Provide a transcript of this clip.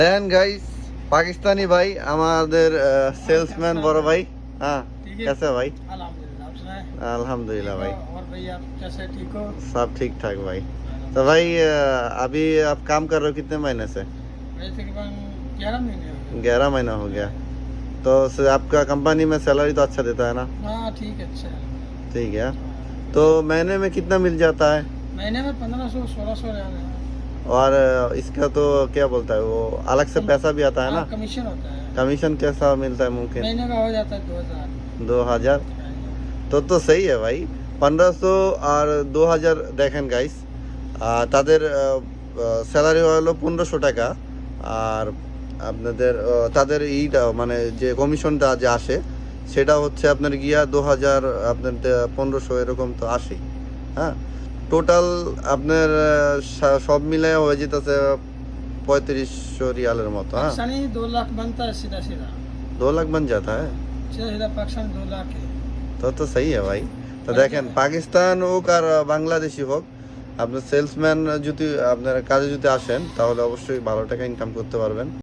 দেন guys Pakistani ভাই আমাদের salesman বড় ভাই हाँ कैसे भाई अल्हम्दुलिल्लाह आप सुनाएं। अल्हम्दुलिल्लाह भाई और भाई आप कैसे ठीक हो? सब ठीक ठाक भाई। तो भाई अभी आप काम कर रहे हो कितने महीने से? मेरे तकरीबन 11 महीने हो गए। 11 महीना हो गया। तो आपका कंपनी में सैलरी तो अच्छा देता है ना? हाँ ठीक है, अच्छा है। ठीक है। तो महीने में कितना मिल जाता है? महीने में 1500-1600 रियाल है। और इसका तो क्या बोलता है वो अलग से पैसा भी आता है ना? हाँ, कमीशन होता है। कमीशन कैसा मिलता है मुमकिन? महीने का हो जाता है 2000। 2000 তো सही है भाई। 1500 আর 2000 দেখেন গাইস তাদের স্যালারি হলো 1500 টাকা। আর আপনাদের তাদের এইটা মানে যে কমিশনটা যে আসে সেটা হচ্ছে আপনার গিয়া 2000 আপনার 1500 এরকম তো আসে। হ্যাঁ, টোটাল আপনার সব মিলায় হয়ে যেতেছে 3500 रियालेर मतो। हाँ, पाकिस्तानी 2 लाख बनता है सीधा सीधा। 2 लाख बन जाता है सीधा सीधा पाकिस्तान 2 लाख है। तो सही है भाई। तो देखें पाकिस्तान হোক আর বাংলাদেশি হোক আপনার সেলসম্যান যদি আপনার কাজে যদি আসেন তাহলে অবশ্যই ভালো টাকা ইনকাম করতে পারবেন।